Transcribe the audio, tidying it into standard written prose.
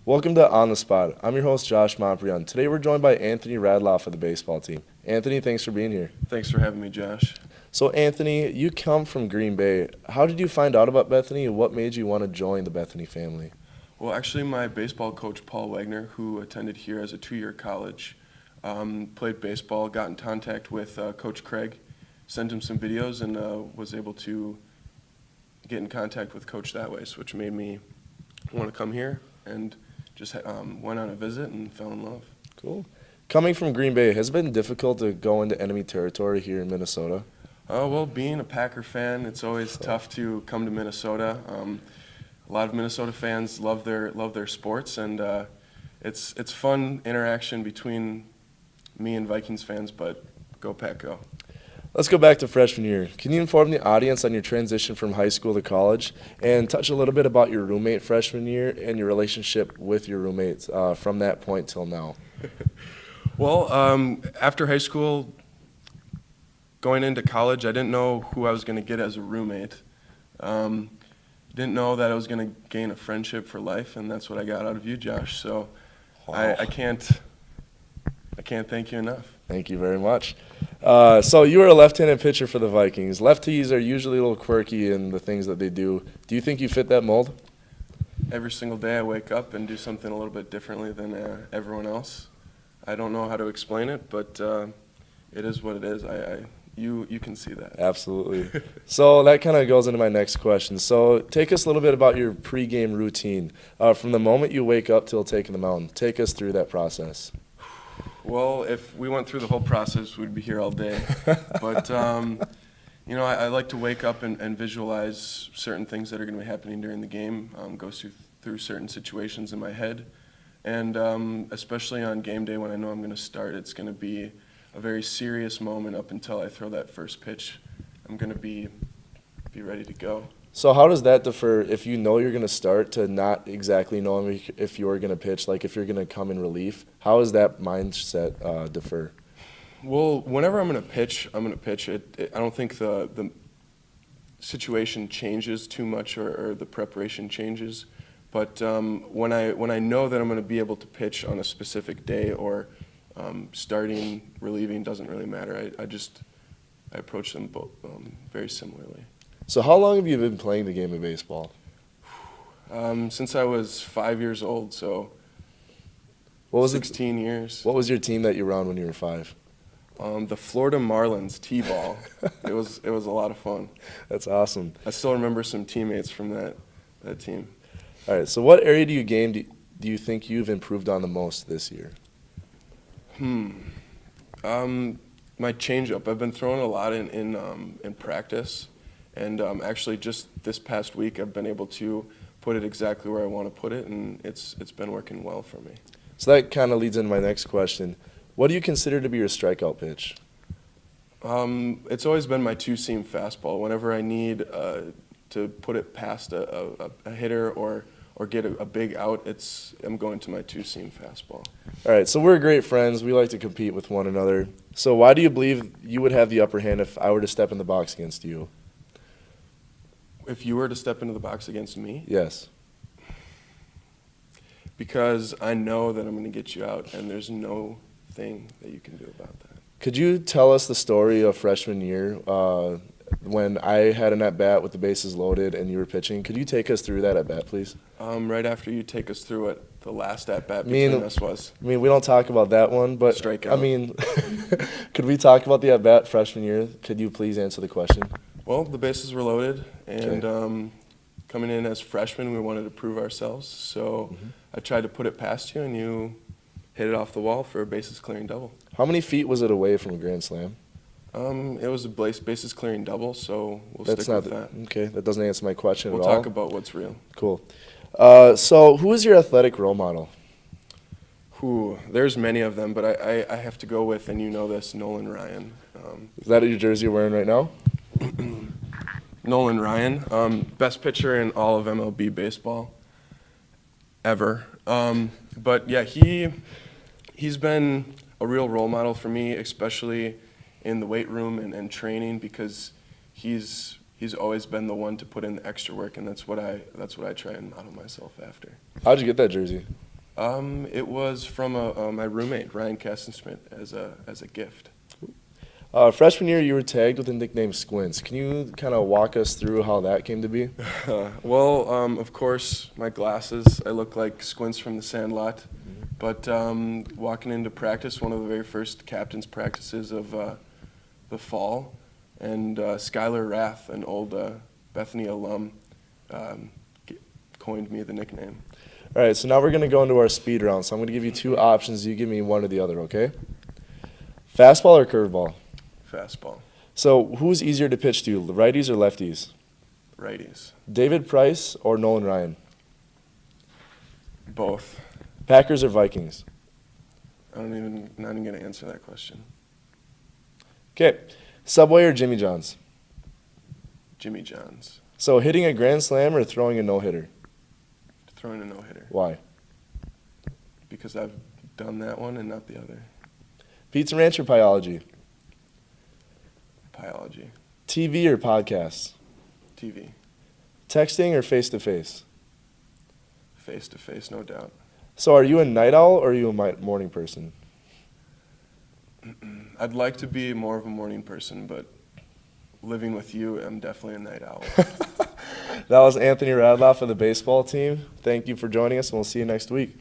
Welcome to On the Spot. I'm your host, Josh Montbrion. Today we're joined by Anthony Radloff of the baseball team. Anthony, thanks for being here. Thanks for having me, Josh. So, Anthony, you come from Green Bay. How did you find out about Bethany, and what made you want to join the Bethany family? Well, actually, my baseball coach, Paul Wagner, who attended here as a two-year college, played baseball, got in contact with Coach Craig, sent him some videos, and was able to get in contact with Coach that way, which made me want to come here and just went on a visit and fell in love. Cool. Coming from Green Bay, has it been difficult to go into enemy territory here in Minnesota? Well, being a Packer fan, it's always tough to come to Minnesota. A lot of Minnesota fans love their sports, and it's fun interaction between me and Vikings fans. But go Pack, go! Let's go back to freshman year. Can you inform the audience on your transition from high school to college and touch a little bit about your roommate freshman year and your relationship with your roommates from that point till now? Well, after high school, going into college, I didn't know who I was going to get as a roommate. Didn't know that I was going to gain a friendship for life, and that's what I got out of you, Josh. So Wow. I can't thank you enough. Thank you very much. So you were a left-handed pitcher for the Vikings. Lefties are usually a little quirky in the things that they do. Do you think you fit that mold? Every single day I wake up and do something a little bit differently than everyone else. I don't know how to explain it, but it is what it is. You can see that. Absolutely. So that kind of goes into my next question. So take us a little bit about your pregame routine. From the moment you wake up till taking the mound, take us through that process. Well, if we went through the whole process, we'd be here all day. But, I like to wake up and visualize certain things that are going to be happening during the game, go through certain situations in my head. And especially on game day when I know I'm going to start, it's going to be a very serious moment up until I throw that first pitch. I'm going to be ready to go. So how does that differ if you know you're going to start to not exactly knowing if you're going to pitch, like if you're going to come in relief? How does that mindset differ? Well, whenever I'm going to pitch, I'm going to pitch. I don't think the situation changes too much or the preparation changes. But when I know that I'm going to be able to pitch on a specific day or starting, relieving, doesn't really matter. I approach them both very similarly. So how long have you been playing the game of baseball? Since I was 5 years old, so What was 16 years. What was your team that you were on when you were 5? The Florida Marlins T-ball. It was a lot of fun. That's awesome. I still remember some teammates from that team. All right, so what area do you think you've improved on the most this year? My changeup. I've been throwing a lot in practice, and actually just this past week I've been able to put it exactly where I want to put it, and it's been working well for me. So that kind of leads into my next question. What do you consider to be your strikeout pitch? It's always been my two-seam fastball. Whenever I need to put it past a hitter or get a big out, I'm going to my two-seam fastball. All right, so we're great friends. We like to compete with one another. So why do you believe you would have the upper hand if I were to step in the box against you? If you were to step into the box against me? Yes. Because I know that I'm going to get you out, and there's no thing that you can do about that. Could you tell us the story of freshman year when I had an at-bat with the bases loaded and you were pitching? Could you take us through that at-bat, please? Right after you take us through what the last at-bat between us was. I mean, we don't talk about that one, but Strikeout. I mean, could we talk about the at-bat freshman year? Could you please answer the question? Well, the bases were loaded, and coming in as freshmen, we wanted to prove ourselves. So I tried to put it past you, and you hit it off the wall for a bases-clearing double. How many feet was it away from a grand slam? It was a bases-clearing double, so we'll That's stick not with that. Okay, that doesn't answer my question We'll at all. talk about what's real. Cool. So who is your athletic role model? There's many of them, but I have to go with, and you know this, Nolan Ryan. Is that your jersey you're wearing right now? Nolan Ryan, best pitcher in all of MLB baseball ever. But yeah, he's been a real role model for me, especially in the weight room and training, because he's always been the one to put in the extra work, and that's what I try and model myself after. How'd you get that jersey? It was from my roommate, Ryan Kastensmith, as a gift. Freshman year, you were tagged with the nickname Squints. Can you kind of walk us through how that came to be? Well, of course, my glasses, I look like Squints from The Sandlot. But walking into practice, one of the very first captain's practices of the fall, and Skylar Rath, an old Bethany alum, coined me the nickname. All right, so now we're going to go into our speed round. So I'm going to give you two options. You give me one or the other, okay? Fastball or curveball? Fastball. So who's easier to pitch to, righties or lefties? Righties. David Price or Nolan Ryan? Both. Packers or Vikings? Not even going to answer that question. Okay, Subway or Jimmy John's? Jimmy John's. So hitting a grand slam or throwing a no-hitter? Throwing a no-hitter. Why? Because I've done that one and not the other. Pizza Ranch or Pyology? Biology. TV or podcasts? TV. Texting or face-to-face? Face-to-face, no doubt. So are you a night owl or are you a morning person? I'd like to be more of a morning person, but living with you, I'm definitely a night owl. That was Anthony Radloff of the baseball team. Thank you for joining us, and we'll see you next week.